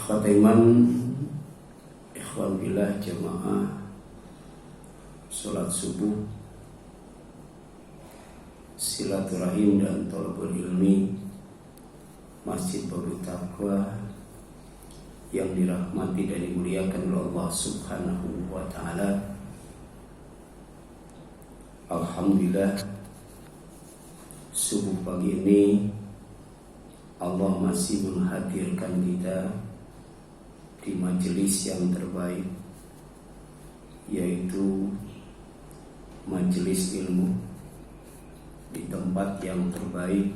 Khatiman ikhwan billah jamaah salat subuh, silaturahim dan thalabul ilmi Masjid Babul Taqwa yang dirahmati dan dimuliakan oleh Allah Subhanahu wa taala. Alhamdulillah, subuh pagi ini Allah masih menghadirkan kita di majelis yang terbaik, yaitu majelis ilmu, di tempat yang terbaik,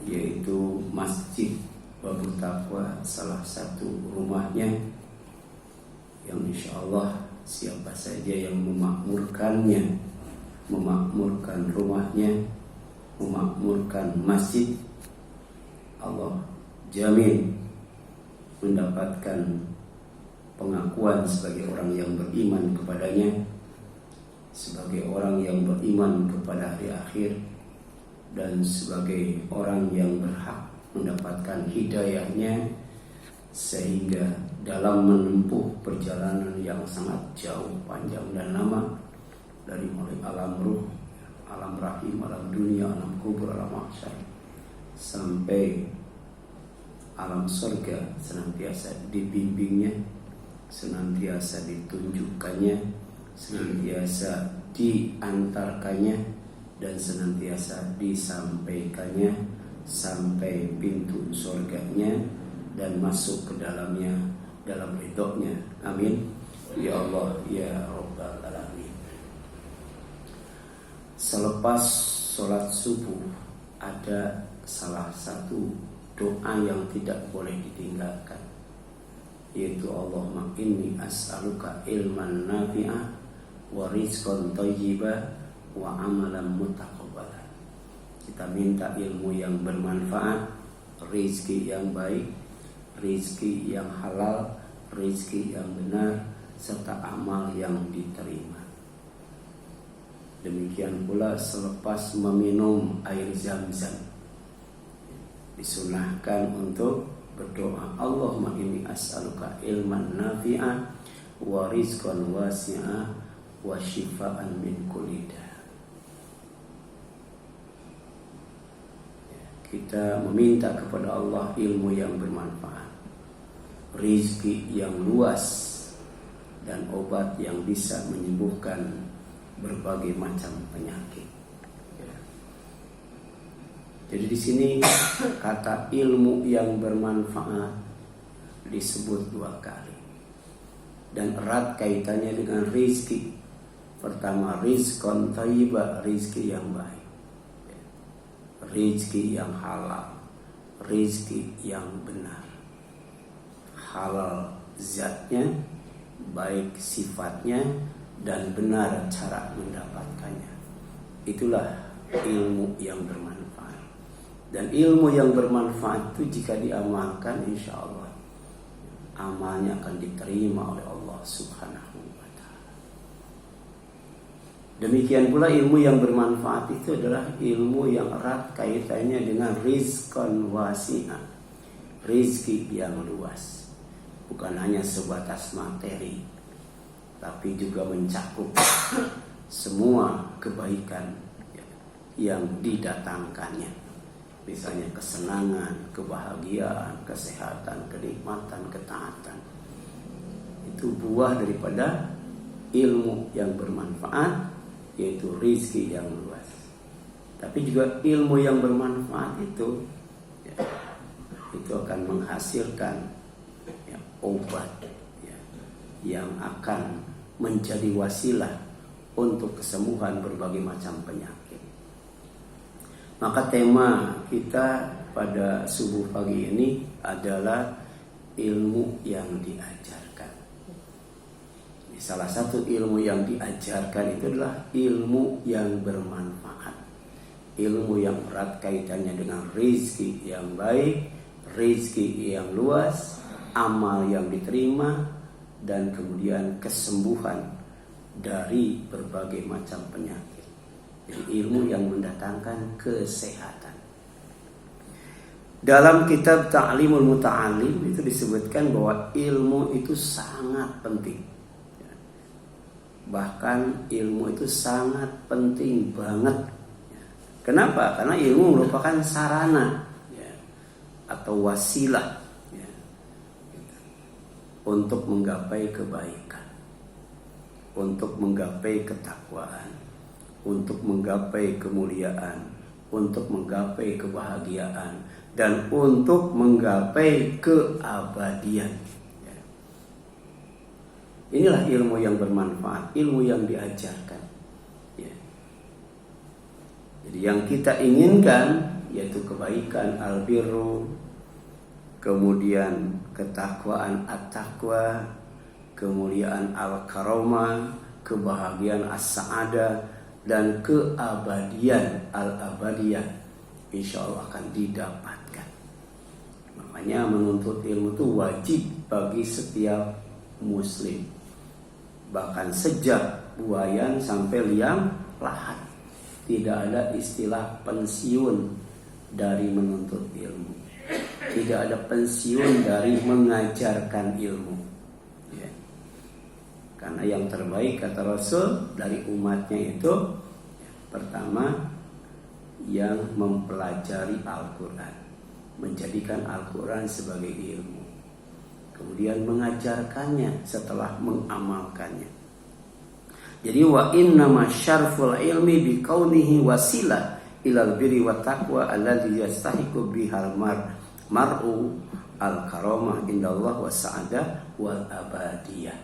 yaitu Masjid Babul Taqwa, salah satu rumahnya yang insya Allah siapa saja yang memakmurkannya, memakmurkan rumahnya, memakmurkan masjid, Allah jamin mendapatkan pengakuan sebagai orang yang beriman kepadanya, sebagai orang yang beriman kepada hari akhir, dan sebagai orang yang berhak mendapatkan hidayahnya, sehingga dalam menempuh perjalanan yang sangat jauh, panjang dan lama, dari mulai alam ruh, alam rahim, alam dunia, alam kubur, alam mahsyar, sampai alam surga, senantiasa dibimbingnya, senantiasa ditunjukkannya, senantiasa diantarkannya, dan senantiasa disampaikannya sampai pintu surganya dan masuk ke dalamnya dalam ridhonya. Amin ya Allah ya Rabbal Alamin. Selepas sholat subuh ada salah satu doa yang tidak boleh ditinggalkan, yaitu Allahumma inni as'aluka ilman nafi'ah wa rizqan thayyiban wa amalan mutaqabbalan. Kita minta ilmu yang bermanfaat, rizki yang baik, rizki yang halal, rizki yang benar, serta amal yang diterima. Demikian pula selepas meminum air zam-zam, disunahkan untuk berdoa, Allahumma inni as'aluka ilman nafi'ah wa rizqan wasi'ah wa shifaan min kulli da'. Kita meminta kepada Allah ilmu yang bermanfaat, rizki yang luas, dan obat yang bisa menyembuhkan berbagai macam penyakit. Jadi di sini kata ilmu yang bermanfaat disebut dua kali dan erat kaitannya dengan rizki. Pertama, rizqan thayyiban, rizki yang baik, rizki yang halal, rizki yang benar. Halal zatnya, baik sifatnya, dan benar cara mendapatkannya. Itulah ilmu yang bermanfaat. Dan ilmu yang bermanfaat itu jika diamalkan, insya Allah amalnya akan diterima oleh Allah Subhanahu wa ta'ala. Demikian pula ilmu yang bermanfaat itu adalah ilmu yang erat kaitannya dengan rizqan wasi'ah, rizki yang luas. Bukan hanya sebatas materi, tapi juga mencakup semua kebaikan yang didatangkannya. Misalnya kesenangan, kebahagiaan, kesehatan, kenikmatan, ketaatan. Itu buah daripada ilmu yang bermanfaat, yaitu rizki yang luas. Tapi juga ilmu yang bermanfaat itu akan menghasilkan obat yang akan menjadi wasilah untuk kesembuhan berbagai macam penyakit. Maka tema kita pada subuh pagi ini adalah ilmu yang diajarkan. Salah satu ilmu yang diajarkan itu adalah ilmu yang bermanfaat, ilmu yang erat kaitannya dengan rizki yang baik, rizki yang luas, amal yang diterima, dan kemudian kesembuhan dari berbagai macam penyakit. Jadi ilmu yang mendatangkan kesehatan. Dalam kitab Ta'limul Muta'alim itu disebutkan bahwa ilmu itu sangat penting. Bahkan ilmu itu sangat penting banget. Kenapa? Karena ilmu merupakan sarana atau wasilah untuk menggapai kebaikan, untuk menggapai ketakwaan, untuk menggapai kemuliaan, untuk menggapai kebahagiaan, dan untuk menggapai keabadian. Inilah ilmu yang bermanfaat, ilmu yang diajarkan. Jadi yang kita inginkan yaitu kebaikan, albirru, kemudian ketakwaan, at-taqwa, kemuliaan al-karamah, kebahagiaan as-sa'adah, dan keabadian al-abadiyah, insya Allah akan didapatkan. Makanya menuntut ilmu itu wajib bagi setiap muslim, bahkan sejak buayan sampai liang lahat. Tidak ada istilah pensiun dari menuntut ilmu, tidak ada pensiun dari mengajarkan ilmu. Karena yang terbaik kata Rasul dari umatnya itu pertama yang mempelajari Al-Quran, menjadikan Al-Quran sebagai ilmu, kemudian mengajarkannya setelah mengamalkannya. Jadi wa innama syarful ilmi bi kaunihi wasilah ilal birri wa taqwa alladhi yastahiqu bihal mar'u al-karamah indallah wa sa'adah wal abadiyah.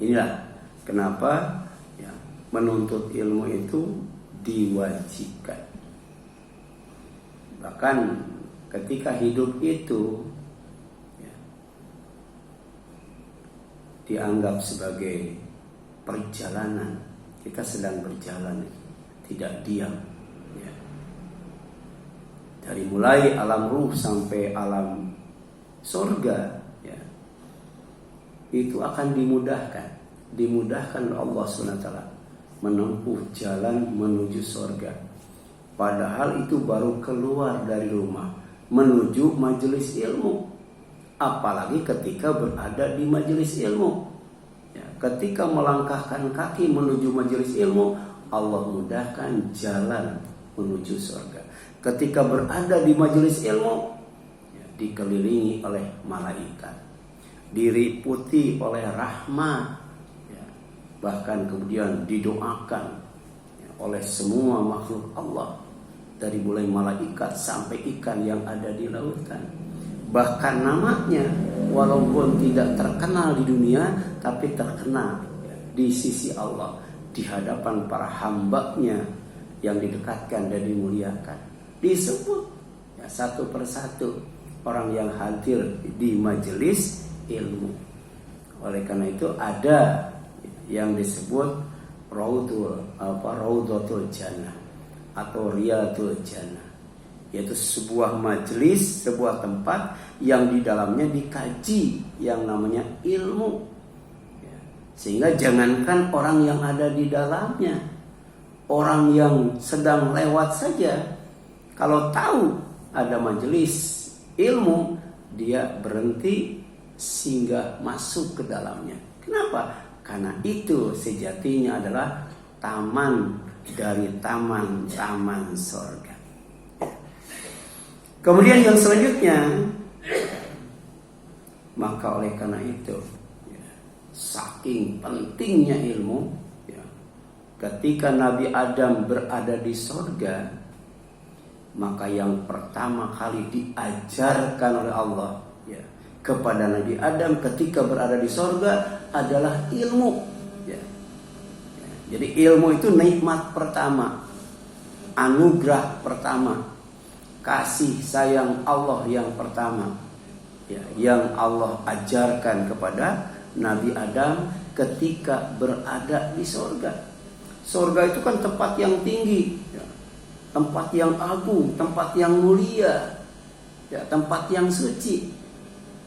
Inilah kenapa menuntut ilmu itu diwajibkan. Bahkan ketika hidup itu dianggap sebagai perjalanan, kita sedang berjalan, tidak diam. Dari mulai alam ruh sampai alam surga, itu akan dimudahkan oleh Allah SWT menempuh jalan menuju surga. Padahal itu baru keluar dari rumah menuju majelis ilmu. Apalagi ketika berada di majelis ilmu. Ketika melangkahkan kaki menuju majelis ilmu, Allah mudahkan jalan menuju surga. Ketika berada di majelis ilmu, dikelilingi oleh malaikat, diliputi oleh rahmat, bahkan kemudian didoakan oleh semua makhluk Allah, dari mulai malaikat sampai ikan yang ada di lautan. Bahkan namanya walaupun tidak terkenal di dunia, tapi terkenal di sisi Allah, di hadapan para hambanya yang didekatkan dan dimuliakan. Disebut satu persatu orang yang hadir di majelis ilmu. Oleh karena itu ada yang disebut Raudhatul Jannah atau Riyadul Jannah, yaitu sebuah majelis, sebuah tempat yang di dalamnya dikaji yang namanya ilmu. Sehingga jangankan orang yang ada di dalamnya, orang yang sedang lewat saja, kalau tahu ada majelis ilmu, dia berhenti singgah masuk ke dalamnya. Kenapa? Karena itu sejatinya adalah taman dari taman-taman surga. Kemudian yang selanjutnya, maka oleh karena itu saking pentingnya ilmu, ketika Nabi Adam berada di surga, maka yang pertama kali diajarkan oleh Allah kepada Nabi Adam ketika berada di surga adalah ilmu. Jadi ilmu itu nikmat pertama, anugerah pertama, kasih sayang Allah yang pertama, yang Allah ajarkan kepada Nabi Adam ketika berada di surga. Surga itu kan tempat yang tinggi, tempat yang agung, tempat yang mulia, tempat yang suci.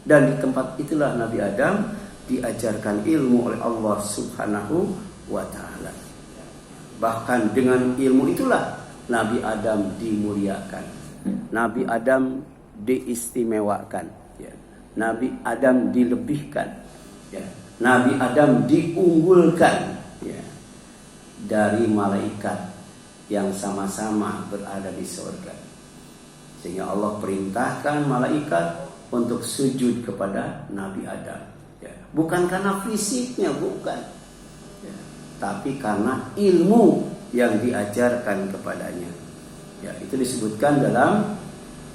Dan di tempat itulah Nabi Adam diajarkan ilmu oleh Allah Subhanahu wa ta'ala. Bahkan dengan ilmu itulah Nabi Adam dimuliakan. Nabi Adam diistimewakan, ya. Nabi Adam dilebihkan, ya. Nabi Adam diunggulkan, ya, dari malaikat yang sama-sama berada di surga. Sehingga Allah perintahkan malaikat untuk sujud kepada Nabi Adam, ya. Bukan karena fisiknya, bukan, ya, tapi karena ilmu yang diajarkan kepadanya. Ya, itu disebutkan dalam,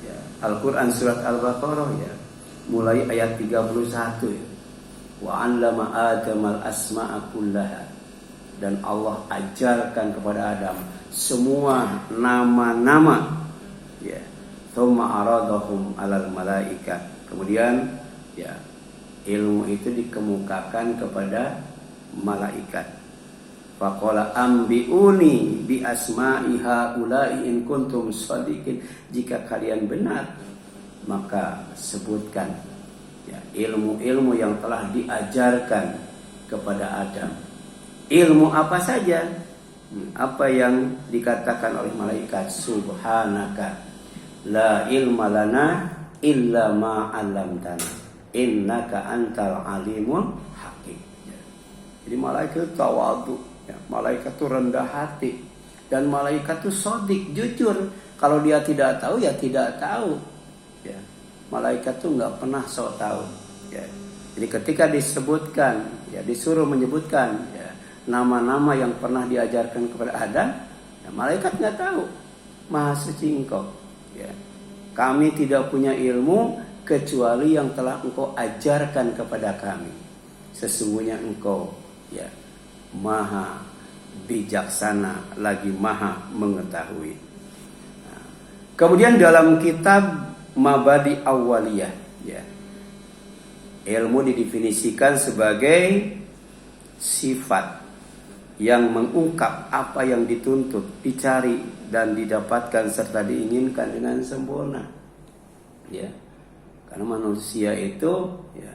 ya, Al-Quran surat Al-Baqarah, ya, mulai ayat 31, ya. Wa 'allama Adamal asma'a kullaha, dan Allah ajarkan kepada Adam semua nama-nama, ya. Tsumma aradahum 'alal malaikat. Kemudian, ya, ilmu itu dikemukakan kepada malaikat. Faqala ambiuni bi asma'i haula'i in kuntum shadiqin. Jika kalian benar, maka sebutkan, ya, ilmu-ilmu yang telah diajarkan kepada Adam. Ilmu apa saja? Apa yang dikatakan oleh malaikat? Subhanaka la ilma lana illa ma 'allamtana innaka antal alimul hakim. Jadi malaikat tawadhu, ya, malaikat itu rendah hati, dan malaikat itu shadiq, jujur. Kalau dia tidak tahu, ya tidak tahu, ya. Malaikat itu nggak pernah sok tahu, ya. Jadi ketika disebutkan, ya, disuruh menyebutkan, ya, nama-nama yang pernah diajarkan kepada Adam, ya, malaikat nggak tahu. Maha suci Engkau, ya. Kami tidak punya ilmu kecuali yang telah Engkau ajarkan kepada kami. Sesungguhnya Engkau, ya, maha bijaksana lagi maha mengetahui. Nah, kemudian dalam kitab Mabadi Awwaliyah, ya, ilmu didefinisikan sebagai sifat yang mengungkap apa yang dituntut, dicari dan didapatkan serta diinginkan dengan sempurna, ya. Karena manusia itu, ya,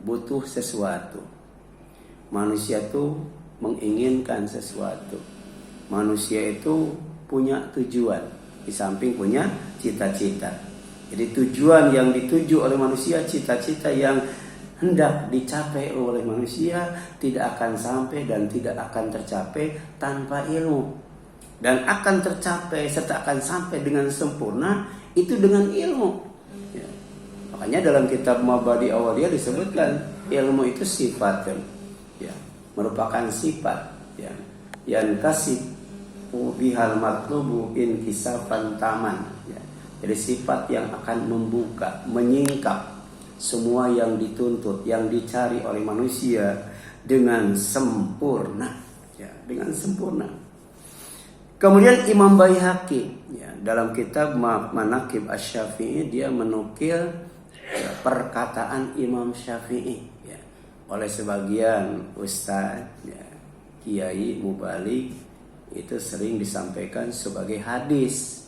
butuh sesuatu. Manusia itu menginginkan sesuatu. Manusia itu punya tujuan, di samping punya cita-cita. Jadi tujuan yang dituju oleh manusia, cita-cita yang hendak dicapai oleh manusia tidak akan sampai dan tidak akan tercapai tanpa ilmu. Dan akan tercapai serta akan sampai dengan sempurna itu dengan ilmu, ya. Makanya dalam kitab Mabadi Awaliyah disebutkan ilmu itu sifat, ya, merupakan sifat, ya, yang kasih bihal matlubu inkisafan taman, ya. Jadi sifat yang akan membuka, menyingkap semua yang dituntut, yang dicari oleh manusia dengan sempurna, ya, dengan sempurna. Kemudian Imam Baihaqi, ya, dalam kitab Manaqib Asy-Syafi'i, dia menukil, ya, perkataan Imam Syafi'i, ya, oleh sebagian ustaz, ya, kiai mubalik, itu sering disampaikan sebagai hadis.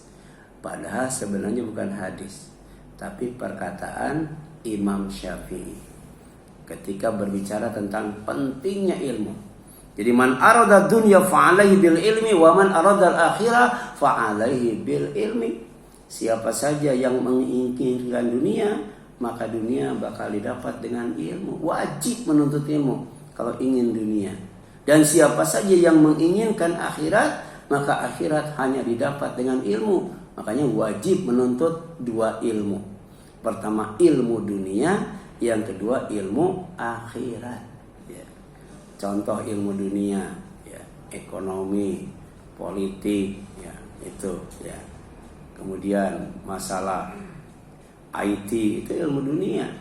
Padahal sebenarnya bukan hadis, tapi perkataan Imam Syafi'i ketika berbicara tentang pentingnya ilmu. Jadi man arada dunya fa'alaihi bil ilmi wa man arada al-akhirah fa'alaihi bil ilmi. Siapa saja yang menginginkan dunia, maka dunia bakal didapat dengan ilmu. Wajib menuntut ilmu kalau ingin dunia. Dan siapa saja yang menginginkan akhirat, maka akhirat hanya didapat dengan ilmu. Makanya wajib menuntut dua ilmu. Pertama ilmu dunia, yang kedua ilmu akhirat, ya. Contoh ilmu dunia, ya, ekonomi, politik, ya, itu, ya. Kemudian masalah IT itu ilmu dunia.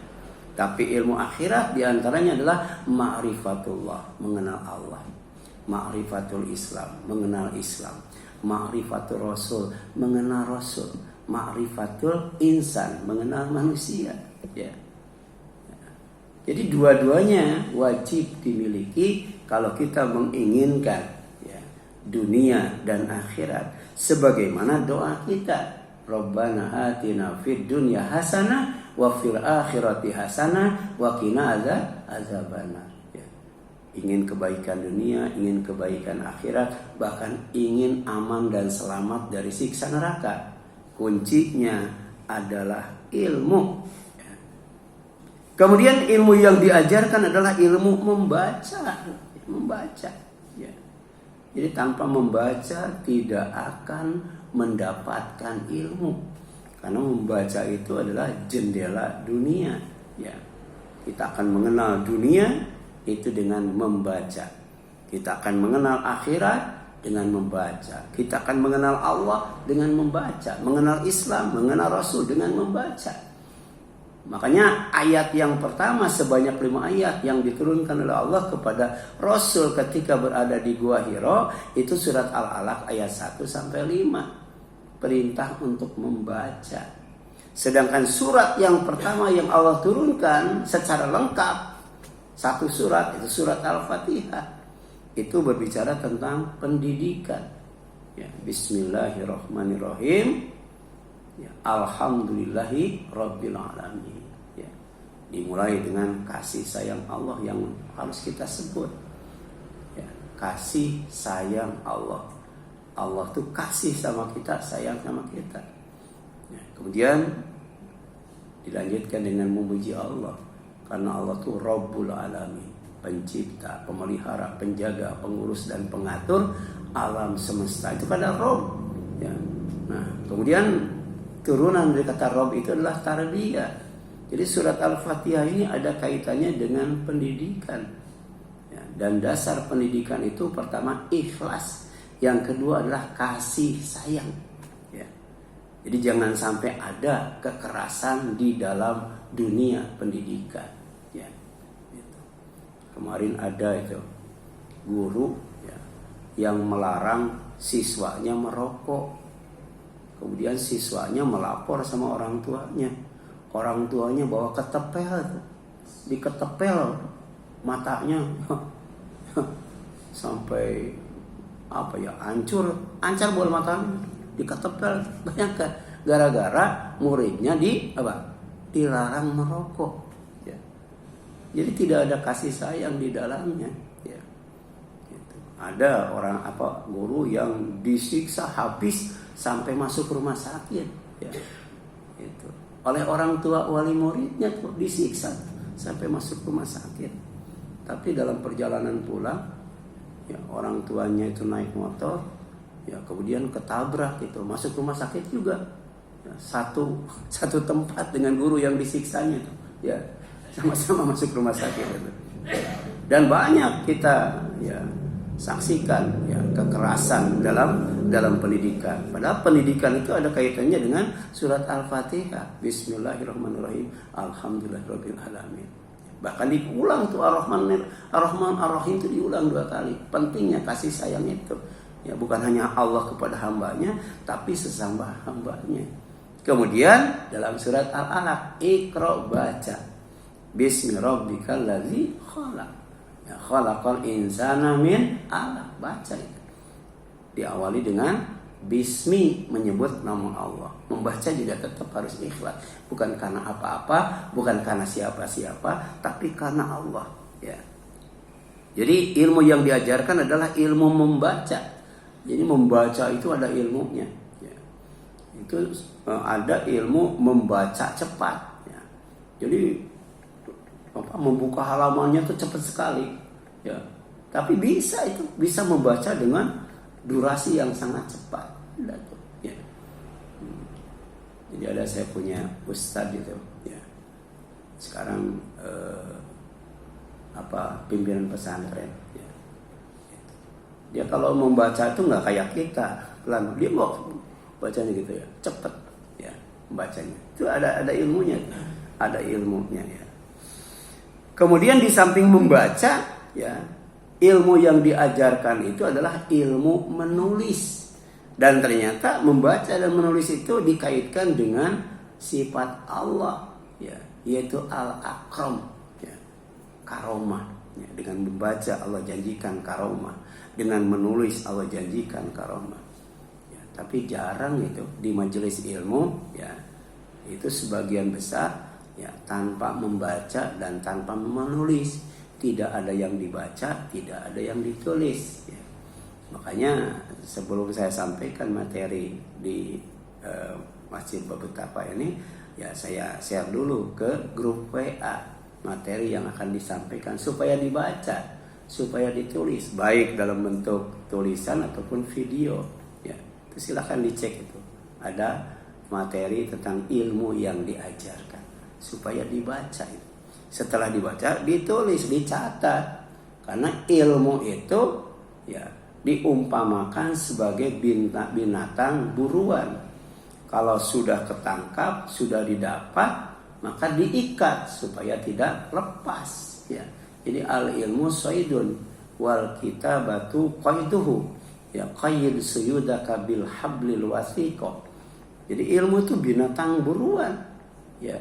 Tapi ilmu akhirat diantaranya adalah ma'rifatullah, mengenal Allah. Ma'rifatul Islam, mengenal Islam. Ma'rifatul Rasul, mengenal Rasul. Ma'rifatul insan, mengenal manusia, ya. Jadi dua-duanya wajib dimiliki kalau kita menginginkan, ya, dunia dan akhirat. Sebagaimana doa kita, Rabbana atina fid dunya hasanah wa fil akhirati hasanah wa qina adzabannar. Ya. Ingin kebaikan dunia, ingin kebaikan akhirat, bahkan ingin aman dan selamat dari siksa neraka. kuncinya adalah ilmu. Kemudian ilmu yang diajarkan adalah ilmu membaca. Ya. Jadi tanpa membaca tidak akan mendapatkan ilmu. Karena membaca itu adalah jendela dunia. Ya. Kita akan mengenal dunia itu dengan membaca. Kita akan mengenal akhirat dengan membaca. Kita akan mengenal Allah dengan membaca. Mengenal Islam, mengenal Rasul dengan membaca. Makanya ayat yang pertama sebanyak 5 ayat yang diturunkan oleh Allah kepada Rasul ketika berada di Gua Hira itu surat Al-Alaq ayat 1-5. Perintah untuk membaca. Sedangkan surat yang pertama yang Allah turunkan secara lengkap, satu surat itu surat Al-Fatihah. Itu berbicara tentang pendidikan. Ya, Bismillahirrahmanirrahim. Ya, Alhamdulillahi Rabbil Alamin. Ya, dimulai dengan kasih sayang Allah yang harus kita sebut. Ya, kasih sayang Allah. Allah tuh kasih sama kita, sayang sama kita. Ya, kemudian dilanjutkan dengan memuji Allah. Karena Allah tuh Rabbul Alamin, pencipta, pemelihara, penjaga, pengurus dan pengatur alam semesta. Itu pada Rabb. Ya. Nah, kemudian turunan dari kata Rabb itu adalah tarbiyah. Jadi surat Al-Fatihah ini ada kaitannya dengan pendidikan. Ya, dan dasar pendidikan itu pertama ikhlas. Yang kedua adalah kasih sayang. Ya. Jadi jangan sampai ada kekerasan di dalam dunia pendidikan. Ya. Gitu. Kemarin ada itu guru ya, yang melarang siswanya merokok. Kemudian siswanya melapor sama orang tuanya. Orang tuanya bawa ketepel, diketepel matanya sampai hancur bola matanya, diketepel. Bayangkan gara-gara muridnya dilarang merokok. Ya. Jadi tidak ada kasih sayang di dalamnya. Ya. Gitu. Ada orang guru yang disiksa habis sampai masuk rumah sakit, ya. Itu oleh orang tua wali muridnya tuh disiksa sampai masuk rumah sakit. Tapi dalam perjalanan pulang, ya orang tuanya itu naik motor, ya kemudian ketabrak itu masuk rumah sakit juga. Ya, satu tempat dengan guru yang disiksanya tuh, ya sama-sama masuk rumah sakit itu. Dan banyak kita ya saksikan ya kekerasan dalam pendidikan. Padahal pendidikan itu ada kaitannya dengan surat Al-Fatihah. Bismillahirrahmanirrahim. Alhamdulillahirabbil alamin. Bahkan diulang tuh Ar-Rahman Ar-Rahim itu diulang 2 kali. Pentingnya kasih sayang itu. Ya bukan hanya Allah kepada hambanya, tapi sesama hambanya. Kemudian dalam surat Al-Alaq, Iqra, baca. Bismi rabbikal ladzi khalaq. Ya, khalaqal insana min 'alaq, baca itu. Diawali dengan bismi, menyebut nama Allah. Membaca juga tetap harus ikhlas, bukan karena apa-apa, bukan karena siapa-siapa, tapi karena Allah, ya. Jadi ilmu yang diajarkan adalah ilmu membaca. Jadi membaca itu ada ilmunya, ya. Itu ada ilmu membaca cepat, ya. Jadi membuka halamannya tuh cepat sekali, ya. Tapi bisa membaca dengan durasi yang sangat cepat. Ya. Jadi saya punya ustadz gitu, ya. Sekarang pimpinan pesantren. Ya. Dia kalau membaca itu nggak kayak kita, dia mau bacanya gitu ya, cepet, ya membacanya. Itu ada ilmunya, ya. Kemudian di samping membaca, ya, ilmu yang diajarkan itu adalah ilmu menulis. Dan ternyata membaca dan menulis itu dikaitkan dengan sifat Allah, ya, yaitu al-akram, ya, karomah. Ya, dengan membaca Allah janjikan karomah, dengan menulis Allah janjikan karomah. Ya, tapi jarang itu di majelis ilmu, ya, itu sebagian besar. Ya, tanpa membaca dan tanpa menulis, tidak ada yang dibaca, tidak ada yang ditulis. Ya. Makanya sebelum saya sampaikan materi di Masjid Betapa ini, ya saya share dulu ke grup WA materi yang akan disampaikan supaya dibaca, supaya ditulis, baik dalam bentuk tulisan ataupun video. Ya, itu silahkan dicek itu. Ada materi tentang ilmu yang diajarkan supaya dibaca itu. Setelah dibaca, ditulis, dicatat. Karena ilmu itu ya diumpamakan sebagai binatang buruan. Kalau sudah ketangkap, sudah didapat, maka diikat supaya tidak lepas. Ya. Jadi al ilmu saydun wal kitabatu qaiduhu. Ya, qayyid suyudaka bil hablil wasiqah. Jadi ilmu itu binatang buruan. Ya.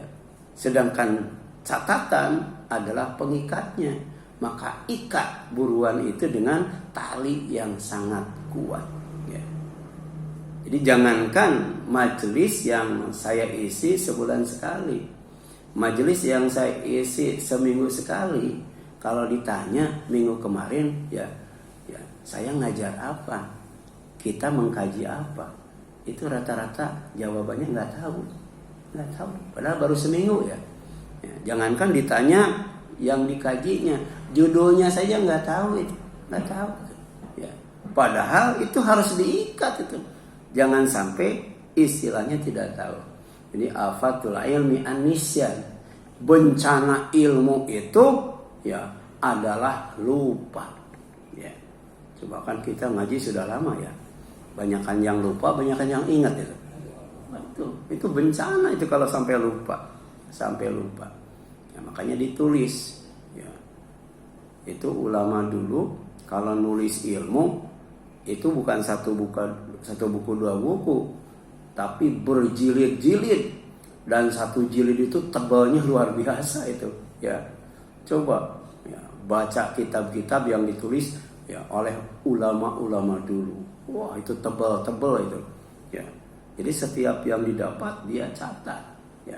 Sedangkan catatan adalah pengikatnya. Maka ikat buruan itu dengan tali yang sangat kuat. Ya. Jadi jangankan majelis yang saya isi sebulan sekali, majelis yang saya isi seminggu sekali, kalau ditanya minggu kemarin, ya saya ngajar apa, kita mengkaji apa, itu rata-rata jawabannya nggak tahu. Padahal baru seminggu ya. Jangankan ditanya yang dikajinya, judulnya saja nggak tahu itu, nggak tahu. Ya. Padahal itu harus diikat itu. Jangan sampai istilahnya tidak tahu. Jadi afatul ilmi anisyan, bencana ilmu itu ya adalah lupa. Ya. Coba kan kita ngaji sudah lama ya, banyakan yang lupa, banyakan yang ingat itu. Itu bencana itu kalau sampai lupa. Ya, makanya ditulis. Ya. Itu ulama dulu kalau nulis ilmu itu bukan satu buku dua buku, tapi berjilid-jilid, dan satu jilid itu tebalnya luar biasa itu. Ya, coba ya, baca kitab-kitab yang ditulis ya oleh ulama-ulama dulu. Wah, itu tebal-tebal itu. Ya, jadi setiap yang didapat dia catat. Ya.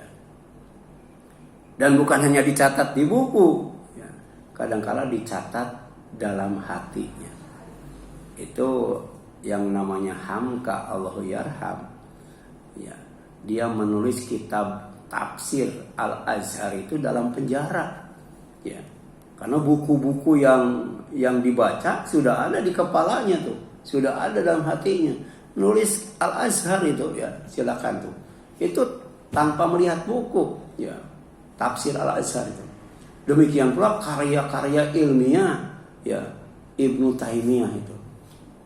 Dan bukan hanya dicatat di buku, ya, kadang-kala dicatat dalam hatinya. Itu yang namanya hamka, Allahu yarham. Ya, dia menulis kitab tafsir Al-Azhar itu dalam penjara. Ya, karena buku-buku yang dibaca sudah ada di kepalanya tuh, sudah ada dalam hatinya. Nulis Al-Azhar itu ya, silakan tuh. Itu tanpa melihat buku, ya. Tafsir Al-Azhar itu. Demikian pula karya-karya ilmiah ya Ibnu Taimiyah itu.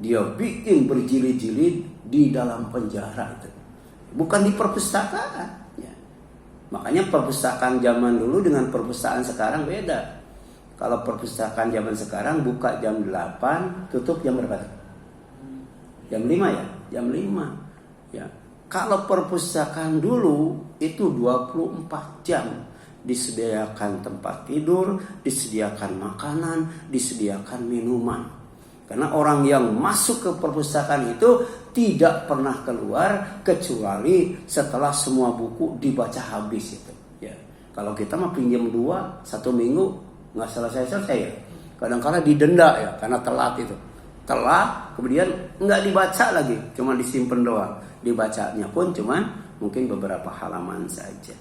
Dia bikin berjilid-jilid di dalam penjara itu. Bukan di perpustakaan ya. Makanya perpustakaan zaman dulu dengan perpustakaan sekarang beda. Kalau perpustakaan zaman sekarang buka jam 8, tutup jam berapa? Jam 5 ya? Jam 5. Ya. Kalau perpustakaan dulu itu 24 jam. Disediakan tempat tidur, disediakan makanan, disediakan minuman. Karena orang yang masuk ke perpustakaan itu tidak pernah keluar kecuali setelah semua buku dibaca habis itu. Ya. Kalau kita mah pinjam 2, 1 minggu nggak selesai ya. Kadang-kadang didenda ya karena telat itu. Telat, kemudian nggak dibaca lagi, cuma disimpan doang. Dibacanya pun cuma mungkin beberapa halaman saja.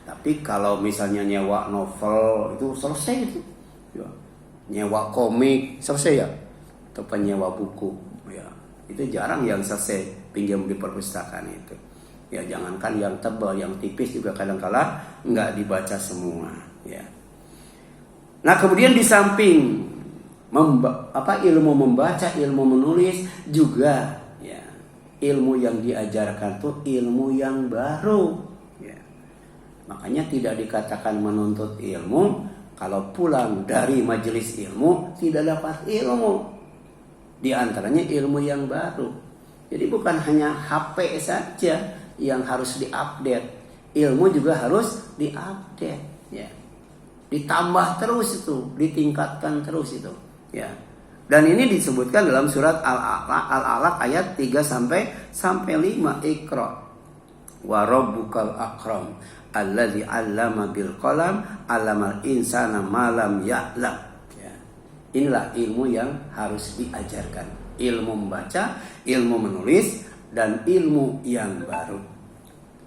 Tapi kalau misalnya nyewa novel itu selesai itu, ya. Nyewa komik selesai ya, atau penyewa buku, ya itu jarang yang selesai pinjam di perpustakaan itu. Ya jangankan yang tebal, yang tipis juga kadang-kala nggak dibaca semua. Ya. Nah kemudian di samping ilmu membaca, ilmu menulis juga, ya ilmu yang diajarkan tuh ilmu yang baru. Makanya tidak dikatakan menuntut ilmu kalau pulang dari majelis ilmu tidak dapat ilmu. Di antaranya ilmu yang baru. Jadi bukan hanya HP saja yang harus diupdate, ilmu juga harus diupdate. Ya. Ditambah terus itu, ditingkatkan terus itu. Ya. Dan ini disebutkan dalam surat Al-Alaq ayat 3 sampai 5. Iqra wa rabbukal akram alladzi 'allama bil qalam 'allamal insana ma lam ya'lam. Ya. Inilah ilmu yang harus diajarkan. Ilmu membaca, ilmu menulis, dan ilmu yang baru.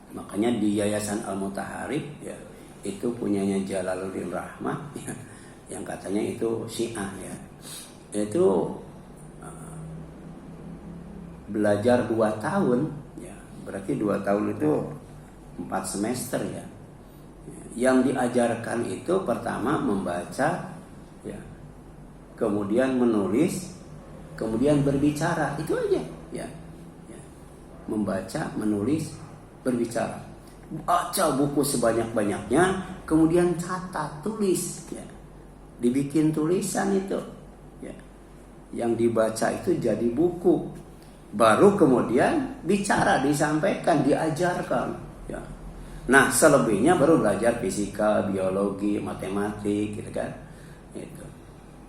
Makanya di Yayasan Al-Mutaharib ya, itu punyanya Jalaluddin Rahmat ya, yang katanya itu Syiah ya. Itu belajar 2 tahun ya, berarti 2 tahun itu 4 semester ya. Yang diajarkan itu pertama membaca ya, kemudian menulis, kemudian berbicara, itu aja ya. Membaca, menulis, berbicara. Baca buku sebanyak-banyaknya, kemudian catat, tulis ya. Dibikin tulisan itu ya. Yang dibaca itu jadi buku. Baru kemudian bicara, disampaikan, diajarkan ya. Nah, selebihnya baru belajar fisika, biologi, matematik gitu kan.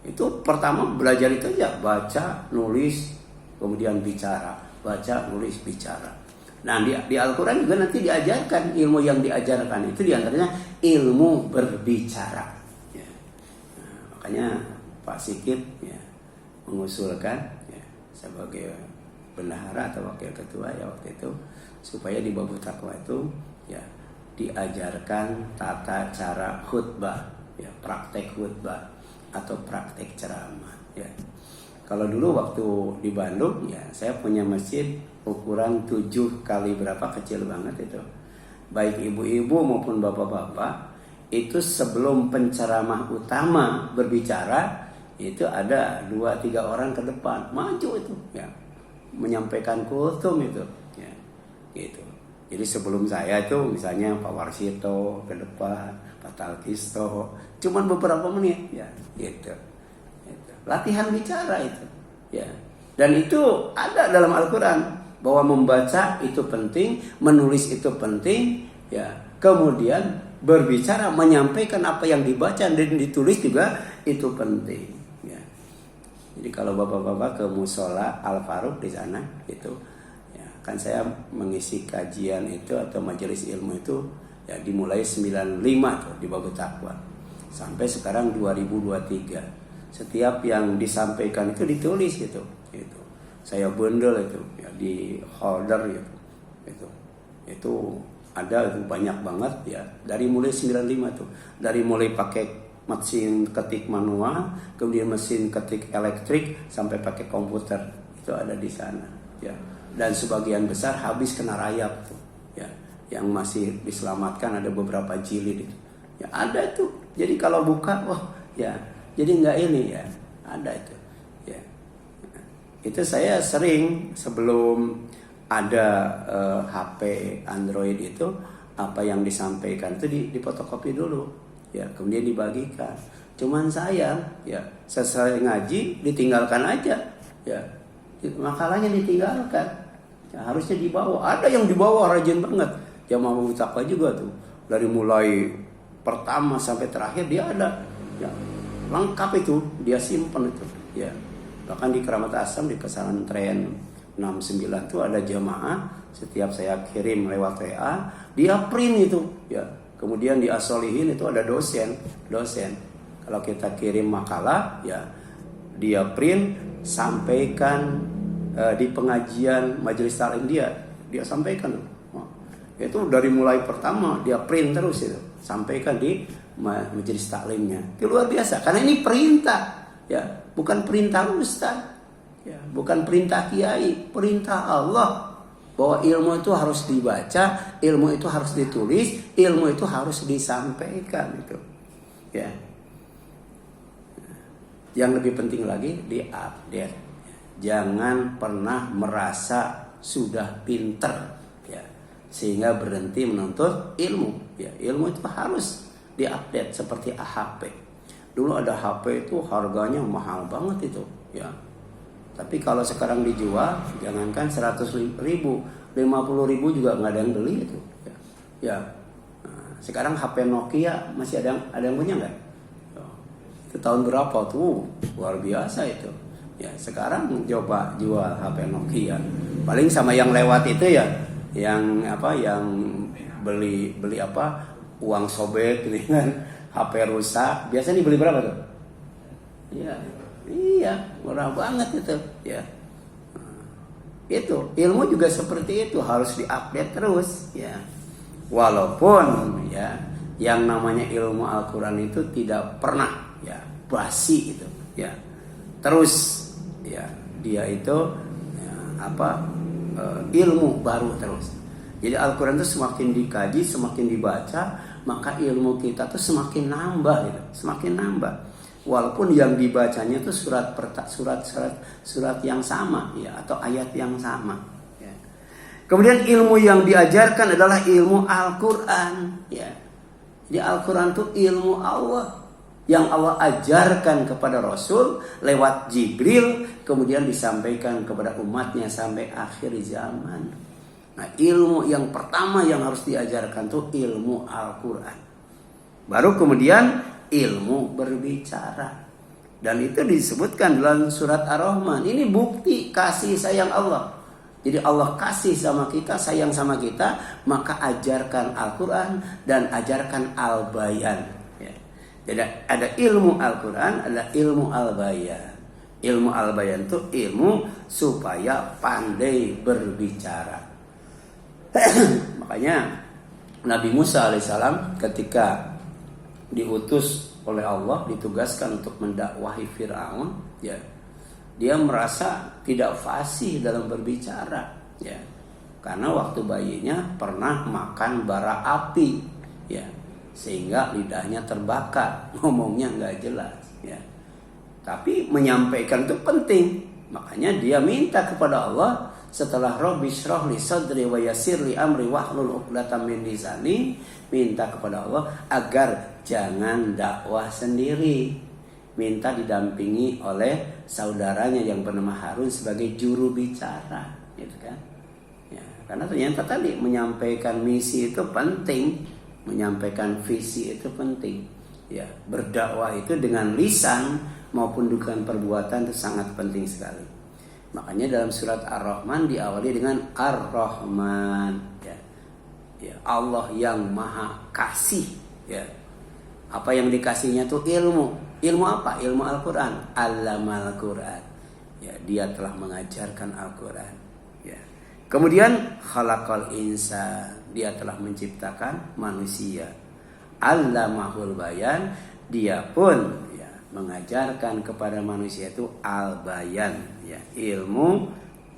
Itu pertama belajar itu aja, baca, nulis, kemudian bicara. Baca, nulis, bicara. Nah, di Al-Quran juga nanti diajarkan ilmu yang diajarkan itu diantaranya ilmu berbicara ya. Nah, makanya Pak Sikit ya, mengusulkan ya, sebagai bendahara atau wakil ketua ya waktu itu, supaya di Babut Taqwa itu ya diajarkan tata cara khutbah ya, praktek khutbah atau praktek ceramah ya. Kalau dulu waktu di Bandung ya, saya punya masjid ukuran 7 kali berapa, kecil banget itu. Baik ibu-ibu maupun bapak-bapak itu sebelum penceramah utama berbicara itu ada 2-3 orang ke depan maju itu ya, menyampaikan kultum itu ya, gitu. Jadi sebelum saya itu misalnya Pak Warsito ke depan, Pak Talkisto, cuman beberapa menit ya, gitu. Latihan bicara itu ya. Dan itu ada dalam Al-Quran bahwa membaca itu penting, menulis itu penting ya. Kemudian berbicara, menyampaikan apa yang dibaca dan ditulis juga itu penting ya. Jadi kalau bapak-bapak ke musola Al-Faruq di sana itu ya, kan saya mengisi kajian itu atau majelis ilmu itu ya, dimulai 95 tuh di Babut Taqwa sampai sekarang 2023. Setiap yang disampaikan itu ditulis gitu. Saya bundel itu ya, di holder gitu. Itu ada itu banyak banget ya. Dari mulai 95 tuh. Dari mulai pakai mesin ketik manual, kemudian mesin ketik elektrik sampai pakai komputer. Itu ada di sana ya. Dan sebagian besar habis kena rayap tuh ya. Yang masih diselamatkan ada beberapa jilid itu. Ya ada tuh. Jadi kalau buka ya, jadi nggak ini ya, ada itu ya. Itu saya sering sebelum ada HP Android itu, apa yang disampaikan itu difotokopi dulu ya, kemudian dibagikan. Cuman sayang ya, selesai ngaji ditinggalkan aja ya, makalahnya ditinggalkan ya, harusnya dibawa. Ada yang dibawa rajin banget ya, mau Taqwa juga tuh, dari mulai pertama sampai terakhir dia ada ya, lengkap itu dia simpan itu ya. Bahkan di Keramat Asam di pesantren 69 itu ada jamaah, setiap saya kirim lewat WA dia print itu ya. Kemudian di As-Solihin itu ada dosen kalau kita kirim makalah ya, dia print, sampaikan di pengajian majelis taklim dia sampaikan itu dari mulai pertama dia print terus itu, sampaikan di majelis taklimnya. Itu luar biasa karena ini perintah ya, bukan perintah ustaz ya, bukan perintah kiai, perintah Allah bahwa ilmu itu harus dibaca, ilmu itu harus ditulis, ilmu itu harus disampaikan itu ya. Yang lebih penting lagi diupdate. Jangan pernah merasa sudah pinter ya, sehingga berhenti menuntut ilmu ya. Ilmu itu harus diupdate seperti HP. Dulu ada HP itu harganya mahal banget itu ya. Tapi kalau sekarang dijual, jangankan 100.000, 50.000 juga nggak ada yang beli itu ya. Nah, sekarang HP Nokia masih ada yang punya nggak? Itu tahun berapa tuh? Luar biasa itu ya. Sekarang coba jual HP Nokia, paling sama yang lewat itu ya, yang beli apa, uang sobek gitu kan, HP rusak, biasanya dibeli berapa tuh? Iya, murah banget itu ya. Itu ilmu juga seperti itu, harus diupdate terus ya. Walaupun ya yang namanya ilmu Al-Quran itu tidak pernah ya basi itu ya. Terus ya dia itu ya, ilmu baru terus. Jadi Al-Quran itu semakin dikaji, semakin dibaca, maka ilmu kita tuh semakin nambah gitu, semakin nambah. Walaupun yang dibacanya itu surat yang sama ya atau ayat yang sama. Ya. Kemudian ilmu yang diajarkan adalah ilmu Al-Quran. Ya. Jadi Al-Quran itu ilmu Allah yang Allah ajarkan kepada Rasul lewat Jibril, kemudian disampaikan kepada umatnya sampai akhir zaman. Nah, ilmu yang pertama yang harus diajarkan tuh ilmu Al-Quran. Baru kemudian ilmu berbicara. Dan itu disebutkan dalam surat Ar-Rahman. Ini bukti kasih sayang Allah. Jadi Allah kasih sama kita, sayang sama kita, maka ajarkan Al-Quran dan ajarkan Al-Bayan. Ya. Jadi ada ilmu Al-Quran, ada ilmu Al-Bayan. Ilmu Al-Bayan itu ilmu supaya pandai berbicara. Makanya Nabi Musa alaihissalam ketika diutus oleh Allah, ditugaskan untuk mendakwahi Fir'aun, ya, dia merasa tidak fasih dalam berbicara, ya, karena waktu bayinya pernah makan bara api, ya, sehingga lidahnya terbakar, ngomongnya nggak jelas, ya. Tapi menyampaikan itu penting, makanya dia minta kepada Allah setelah Rabbi shrah li sadri wa yassir li amri wahlul 'uqdatam min lisani, minta kepada Allah agar jangan dakwah sendiri. Minta didampingi oleh saudaranya yang bernama Harun sebagai juru bicara, gitu kan? Ya, karena ternyata tadi menyampaikan misi itu penting, menyampaikan visi itu penting. Ya, berdakwah itu dengan lisan maupun dengan perbuatan itu sangat penting sekali. Makanya dalam surat Ar-Rahman diawali dengan Ar-Rahman, ya. Ya, Allah yang Maha Kasih, ya. Apa yang dikasihnya itu ilmu. Ilmu apa? Ilmu Al-Quran. Allamal Quran. Ya, dia telah mengajarkan Al-Quran. Ya. Kemudian khalaqal insan, dia telah menciptakan manusia. Allamahul bayan, dia pun ya mengajarkan kepada manusia itu al-bayan, ya, ilmu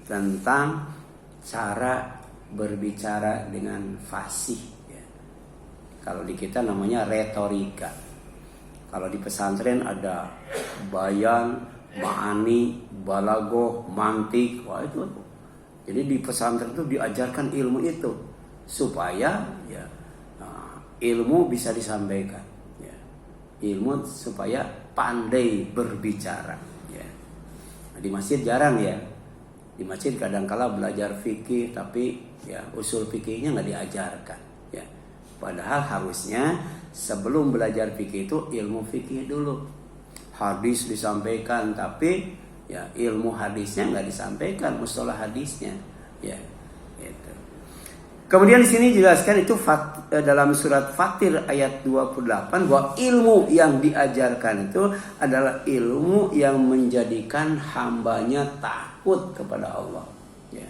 tentang cara berbicara dengan fasih. Ya. Kalau di kita namanya retorika. Kalau di pesantren ada bayan, ma'ani, balagoh, mantik, wah itu. Jadi di pesantren itu diajarkan ilmu itu supaya ya ilmu bisa disampaikan. Ya. Ilmu supaya pandai berbicara. Ya. Nah, di masjid jarang ya. Di masjid kadang-kala belajar fikih tapi ya usul fikihnya nggak diajarkan. Ya. Padahal harusnya sebelum belajar fikih itu ilmu fikih dulu. Hadis disampaikan tapi ya ilmu hadisnya nggak disampaikan, mustalah hadisnya. Ya, itu. Kemudian di sini dijelaskan itu dalam surat Fatir ayat 28 bahwa ilmu yang diajarkan itu adalah ilmu yang menjadikan hambanya takut kepada Allah. Ya.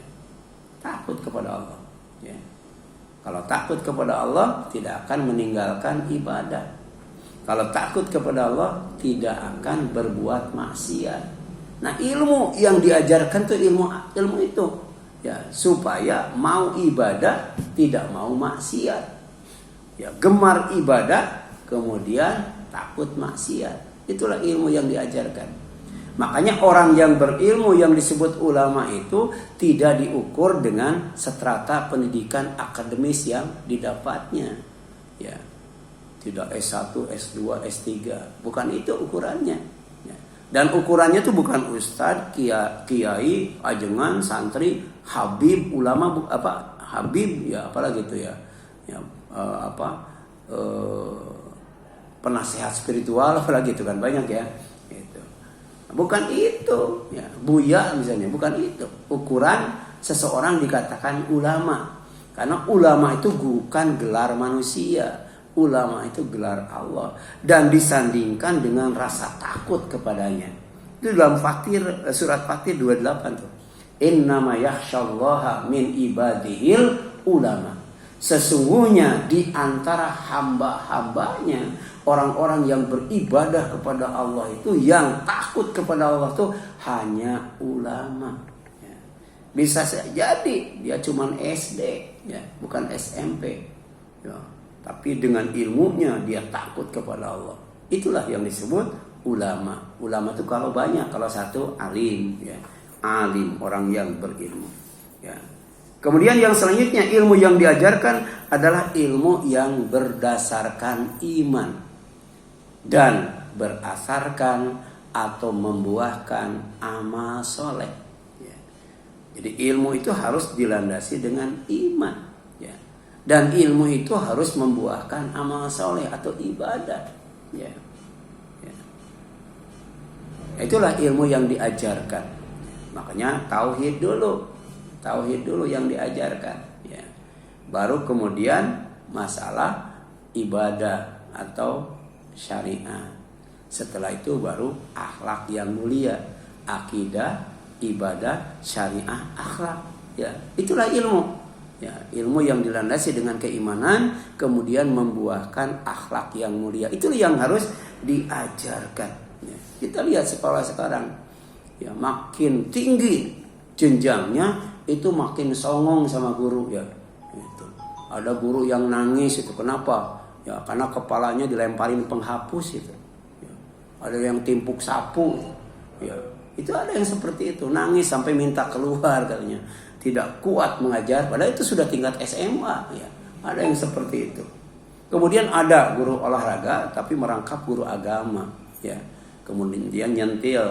Takut kepada Allah. Ya. Kalau takut kepada Allah tidak akan meninggalkan ibadah. Kalau takut kepada Allah tidak akan berbuat maksiat. Nah, ilmu yang diajarkan itu ilmu itu ya supaya mau ibadah tidak mau maksiat. Ya, gemar ibadah kemudian takut maksiat. Itulah ilmu yang diajarkan. Makanya orang yang berilmu yang disebut ulama itu tidak diukur dengan strata pendidikan akademis yang didapatnya. Ya. Tidak S1, S2, S3. Bukan itu ukurannya. Ya. Dan ukurannya itu bukan ustadz, kiai, ajengan, santri, habib, ulama, habib ya apalagi itu ya. Ya penasehat spiritual apalagi itu kan banyak ya. Bukan itu, ya, Buya misalnya, bukan itu. Ukuran seseorang dikatakan ulama. Karena ulama itu bukan gelar manusia. Ulama itu gelar Allah. Dan disandingkan dengan rasa takut kepadanya. Itu dalam surat Fatir 28 tuh. Innama yakhsyallaha min ibadihil ulama. Sesungguhnya di antara hamba-hambanya, orang-orang yang beribadah kepada Allah itu, yang takut kepada Allah itu hanya ulama. Ya. Bisa jadi dia cuma SD, ya, bukan SMP. Ya. Tapi dengan ilmunya dia takut kepada Allah. Itulah yang disebut ulama. Ulama itu kalau banyak, kalau satu alim, ya. Alim, orang yang berilmu. Ya. Kemudian yang selanjutnya, ilmu yang diajarkan adalah ilmu yang berdasarkan iman dan berasarkan atau membuahkan amal soleh. Ya. Jadi ilmu itu harus dilandasi dengan iman, ya. Dan ilmu itu harus membuahkan amal soleh atau ibadah. Ya. Ya. Itulah ilmu yang diajarkan. Makanya tauhid dulu yang diajarkan, ya. Baru kemudian masalah ibadah atau syariat. Setelah itu baru akhlak yang mulia, akidah, ibadah, syariah, akhlak. Ya, itulah ilmu. Ya, ilmu yang dilandasi dengan keimanan, kemudian membuahkan akhlak yang mulia. Itu yang harus diajarkan. Ya, kita lihat sekolah sekarang, ya, makin tinggi jenjangnya itu makin songong sama guru, ya. Itu. Ada guru yang nangis itu, kenapa? Ya, karena kepalanya dilemparin penghapus itu. Ya. Ada yang timpuk sapu. Ya. Itu ada yang seperti itu, nangis sampai minta keluar katanya. Tidak kuat mengajar, padahal itu sudah tingkat SMA, ya. Ada yang seperti itu. Kemudian ada guru olahraga tapi merangkap guru agama, ya. Kemudian dia nyentil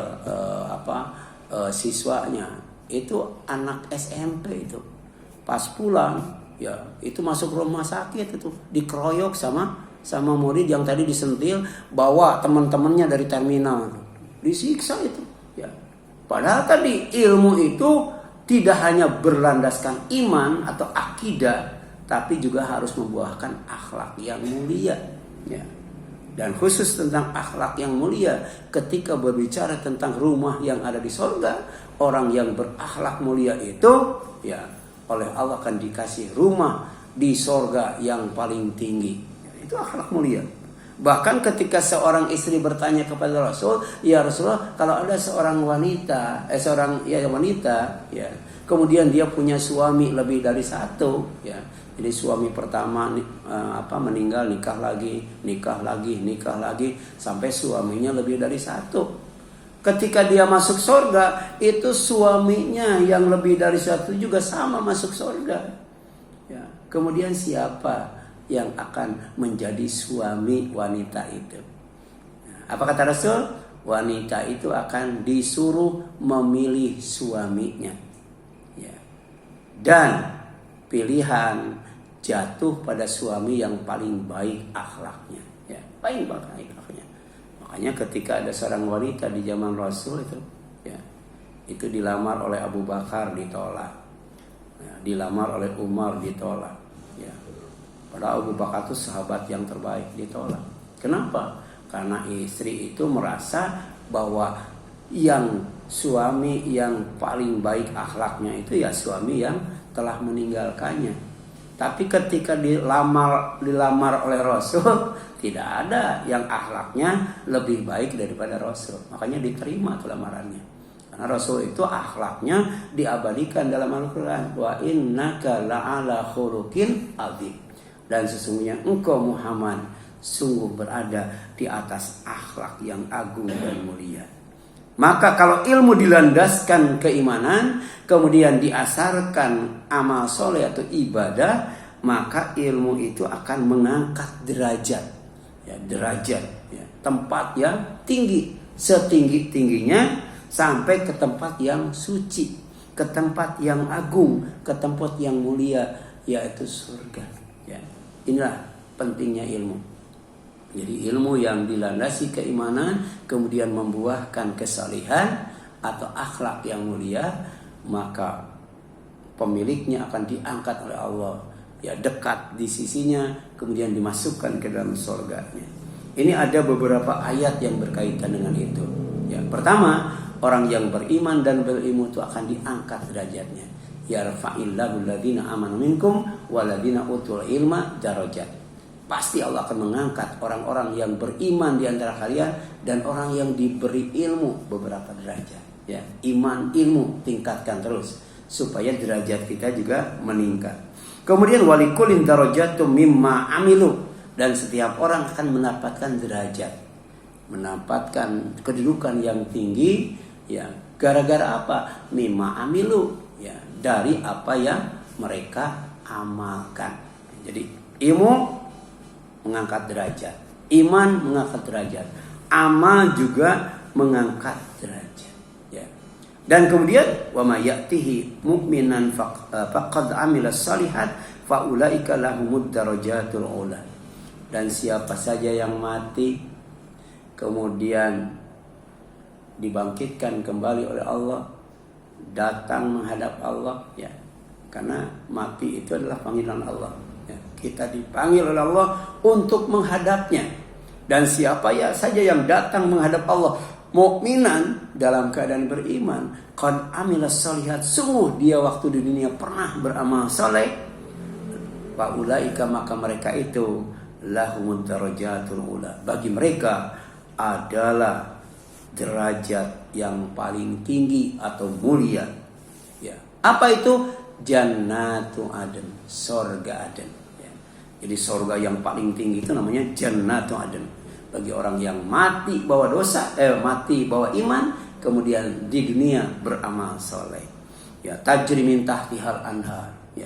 siswanya, itu anak SMP itu. Pas pulang, ya, itu masuk rumah sakit itu, dikeroyok sama murid yang tadi disentil, bawa teman-temannya dari terminal. Disiksa itu, ya. Padahal tadi ilmu itu tidak hanya berlandaskan iman atau akidah, tapi juga harus membuahkan akhlak yang mulia, ya. Dan khusus tentang akhlak yang mulia, ketika berbicara tentang rumah yang ada di surga, orang yang berakhlak mulia itu, ya, oleh Allah akan dikasih rumah di surga yang paling tinggi. Itu akhlak mulia. Bahkan ketika seorang istri bertanya kepada Rasul, ya Rasulullah, kalau ada seorang wanita, ya, kemudian dia punya suami lebih dari satu, ya. Jadi suami pertama meninggal, nikah lagi sampai suaminya lebih dari satu. Ketika dia masuk surga, itu suaminya yang lebih dari satu juga sama masuk surga. Ya. Kemudian siapa yang akan menjadi suami wanita itu? Apa kata Rasul? Wanita itu akan disuruh memilih suaminya. Ya. Dan pilihan jatuh pada suami yang paling baik akhlaknya, ya, paling baik akhlaknya. Makanya ketika ada seorang wanita di zaman Rasul itu, ya, itu dilamar oleh Abu Bakar ditolak, ya, dilamar oleh Umar ditolak, ya. Padahal Abu Bakar itu sahabat yang terbaik, ditolak. Kenapa? Karena istri itu merasa bahwa yang suami yang paling baik akhlaknya itu ya suami yang telah meninggalkannya. Tapi ketika dilamar oleh Rasul, tidak ada yang akhlaknya lebih baik daripada Rasul. Makanya diterima tuh lamarannya. Karena Rasul itu akhlaknya diabadikan dalam Al-Quran. Wa innaka la'ala khuluqin adzim. Dan sesungguhnya engkau Muhammad sungguh berada di atas akhlak yang agung dan mulia. Maka kalau ilmu dilandaskan keimanan, kemudian diasarkan amal soleh atau ibadah, maka ilmu itu akan mengangkat derajat, ya, ya, tempat yang tinggi, setinggi-tingginya sampai ke tempat yang suci, ke tempat yang agung, ke tempat yang mulia, yaitu surga. Ya. Inilah pentingnya ilmu. Jadi ilmu yang dilandasi keimanan, kemudian membuahkan kesalehan atau akhlak yang mulia, maka pemiliknya akan diangkat oleh Allah, ya, dekat di sisinya, kemudian dimasukkan ke dalam surganya. Ini ada beberapa ayat yang berkaitan dengan itu. Ya, pertama, orang yang beriman dan berilmu itu akan diangkat derajatnya. yarfa'illahu alladziina aamanu minkum walladziina utul ilma darajat. Pasti Allah akan mengangkat orang-orang yang beriman di antara kalian dan orang yang diberi ilmu beberapa derajat. Ya, iman, ilmu tingkatkan terus supaya derajat kita juga meningkat. Kemudian walikulin darajatum mimma amilu, dan setiap orang akan mendapatkan derajat, mendapatkan kedudukan yang tinggi, ya, gara-gara apa? Mimma amilu, ya, dari apa yang mereka amalkan. Jadi ilmu mengangkat derajat, iman mengangkat derajat, amal juga mengangkat derajat, ya. Dan kemudian wa may ya'tihi mu'minan faqad amila shalihat fa ulaika lahumud darajatul ula. Dan siapa saja yang mati kemudian dibangkitkan kembali oleh Allah, datang menghadap Allah, ya. Karena mati itu adalah panggilan Allah. Kita dipanggil oleh Allah untuk menghadapnya. Dan siapa ya saja yang datang menghadap Allah mukminan dalam keadaan beriman, qad amilas shalihat, sungguh dia waktu di dunia pernah beramal saleh, fa ulaika, maka mereka itu lahumud darajatul ula, bagi mereka adalah derajat yang paling tinggi atau mulia, ya. Apa itu? Jannatu Aden, surga Aden. Jadi surga yang paling tinggi itu namanya Jannatu Aden. Bagi orang yang mati bawa dosa, mati bawa iman, kemudian di dunia beramal soleh. Ya, tajri min tahtihal anhar. Ya,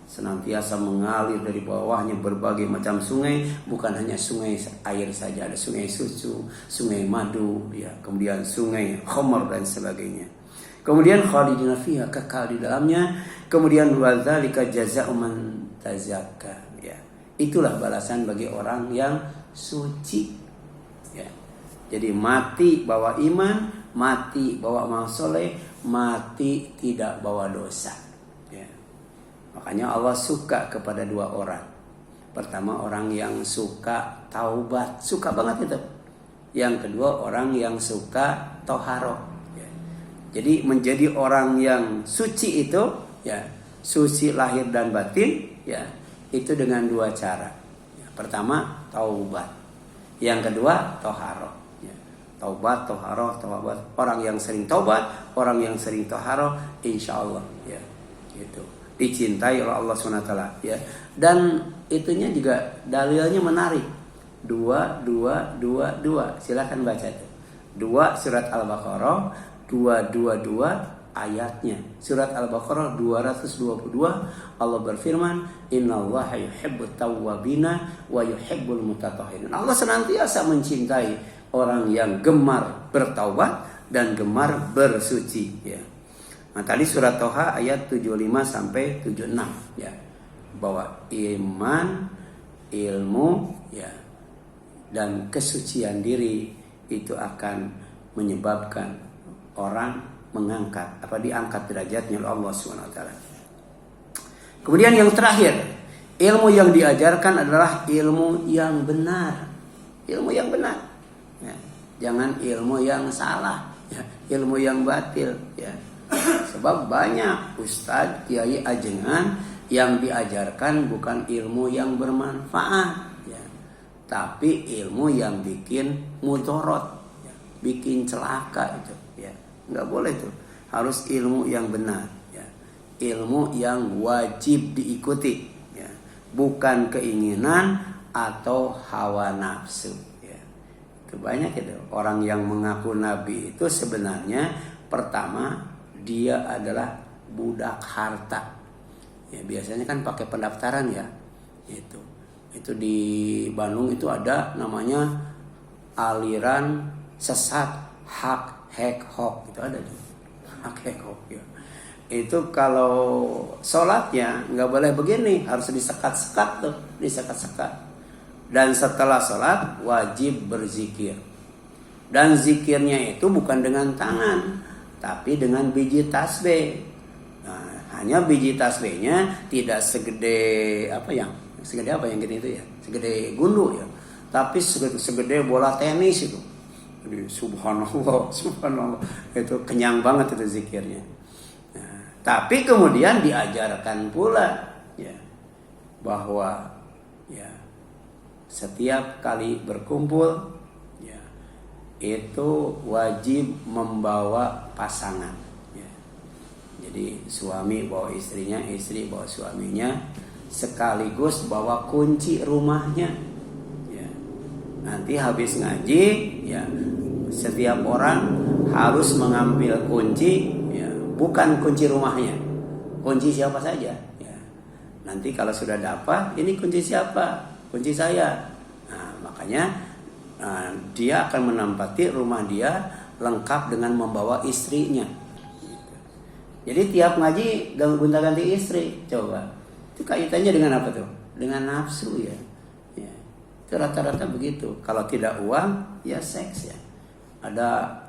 senantiasa mengalir dari bawahnya berbagai macam sungai, bukan hanya sungai air saja, ada sungai susu, sungai madu, ya, kemudian sungai khamar dan sebagainya. Kemudian khalidina fiha, kekal di dalamnya. Kemudian wadzalika jazaa'u man tazakka. Itulah balasan bagi orang yang suci, ya. Jadi mati bawa iman, mati bawa amal soleh, mati tidak bawa dosa, ya. Makanya Allah suka kepada dua orang. Pertama, orang yang suka taubat, suka banget itu. Yang kedua, orang yang suka toharoh, ya. Jadi menjadi orang yang suci itu, ya, suci lahir dan batin, ya, itu dengan dua cara. Pertama, taubat. Yang kedua, toharoh. Ya. Taubat, toharoh, taubat. Orang yang sering taubat, orang yang sering toharoh, insya Allah, ya, gitu, dicintai oleh Allah SWT, ya. Dan itunya juga dalilnya menarik. 2. Silakan baca itu. 2 surat Al-Baqarah 222 ayatnya. Surat Al-Baqarah 222 Allah berfirman, innallaha yuhibbut tawwabina wa yuhibbul mutatahhirin. Allah senantiasa mencintai orang yang gemar bertaubat dan gemar bersuci, ya. Nah, tadi surat Toha ayat 75 sampai 76, ya. Bahwa iman, ilmu, ya, dan kesucian diri itu akan menyebabkan orang diangkat derajatnya oleh Allah SWT. Kemudian yang terakhir, ilmu yang diajarkan adalah ilmu yang benar. Ilmu yang benar, ya. Jangan ilmu yang salah, ya. Ilmu yang batil, ya. Sebab banyak ustadz, kiai, ajengan yang diajarkan bukan ilmu yang bermanfaat, ya, tapi ilmu yang bikin mudorot, ya, bikin celaka itu. Nggak boleh tuh, harus ilmu yang benar, ya. Ilmu yang wajib diikuti, ya. Bukan keinginan atau hawa nafsu, ya. Itu banyak itu orang yang mengaku nabi itu sebenarnya pertama dia adalah budak harta, ya. Biasanya kan pakai pendaftaran, ya. Itu di Bandung itu ada namanya aliran sesat hak hek-hok, itu ada tuh. Hek-hok, ya. Itu kalau sholatnya nggak boleh begini, harus disekat-sekat tuh, disekat-sekat. Dan setelah sholat wajib berzikir. Dan zikirnya itu bukan dengan tangan, tapi dengan biji tasbih. Nah, hanya biji tasbihnya tidak segede apa yang gini itu, ya, segede gundu, ya, tapi segede bola tenis itu. Subhanallah, itu kenyang banget itu zikirnya. Nah, Tapi kemudian diajarkan pula ya bahwa ya setiap kali berkumpul ya itu wajib membawa pasangan ya. Jadi suami bawa istrinya, istri bawa suaminya, sekaligus bawa kunci rumahnya ya. Nanti habis ngaji ya setiap orang harus mengambil kunci ya, bukan kunci rumahnya, kunci siapa saja ya. Nanti kalau sudah dapat, ini kunci siapa? Kunci saya. Nah, makanya dia akan menempati rumah dia lengkap dengan membawa istrinya. Jadi tiap ngaji gonta-ganti istri, coba. Itu kaitannya dengan apa tuh? Dengan nafsu ya. Ya. Itu rata-rata begitu. Kalau tidak uang, ya seks ya. Ada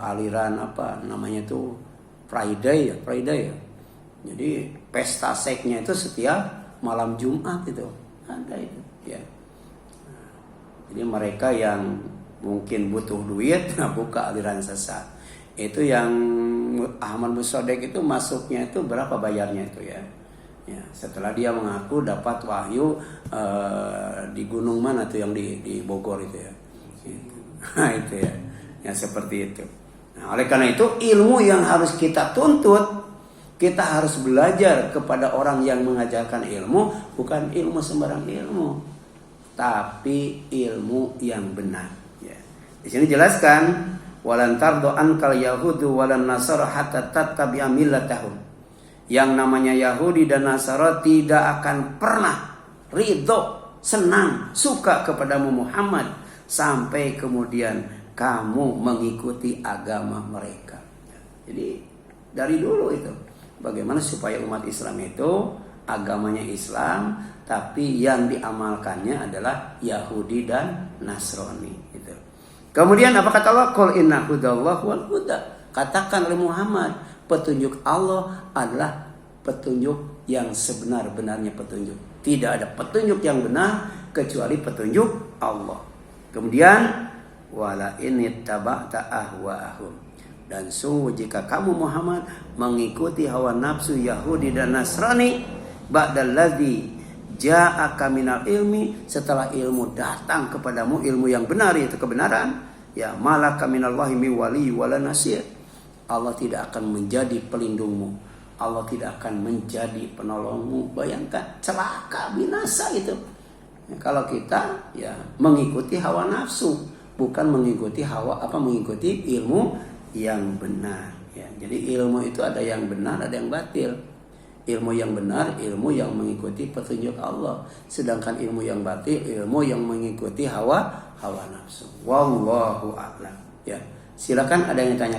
aliran apa namanya tuh Friday ya. Jadi pesta seksnya itu setiap malam Jumat itu ada itu ya. Jadi mereka yang mungkin butuh duit, nah buka aliran sesat. Itu yang Ahmad Musodek itu masuknya itu berapa bayarnya itu ya. Ya, setelah dia mengaku dapat wahyu di gunung mana tuh yang di Bogor itu ya. Nah itu ya. Ya seperti itu. Nah, oleh karena itu ilmu yang harus kita tuntut, kita harus belajar kepada orang yang mengajarkan ilmu, bukan ilmu sembarang ilmu, tapi ilmu yang benar. Ya. Di sini jelaskan, walan tardo ankal yahudu walan nasara hatta tattabi'a millatahum. Yang namanya Yahudi dan Nasara tidak akan pernah ridho, senang, suka kepadamu Muhammad sampai kemudian kamu mengikuti agama mereka. Jadi dari dulu itu bagaimana supaya umat Islam itu agamanya Islam, tapi yang diamalkannya adalah Yahudi dan Nasrani. Gitu. Kemudian apa kata Allah? Qul inna hudallahu wal huda. Katakan oleh Muhammad, petunjuk Allah adalah petunjuk yang sebenar-benarnya petunjuk. Tidak ada petunjuk yang benar kecuali petunjuk Allah. Kemudian wala ini taba'ta ahwa'ahum, dan sungguh jika kamu Muhammad mengikuti hawa nafsu Yahudi dan Nasrani ba'dallazi ja'aka minal ilmi, setelah ilmu datang kepadamu, ilmu yang benar yaitu kebenaran, ya malaka minallahi mi wali wala nasir. Allah tidak akan menjadi pelindungmu, Allah tidak akan menjadi penolongmu. Bayangkan celaka binasa itu ya, kalau kita ya mengikuti hawa nafsu, bukan mengikuti mengikuti ilmu yang benar ya. Jadi ilmu itu ada yang benar, ada yang batil. Ilmu yang benar, ilmu yang mengikuti petunjuk Allah. Sedangkan ilmu yang batil, ilmu yang mengikuti hawa nafsu. Wallahu a'lam ya. Silakan ada yang tanya.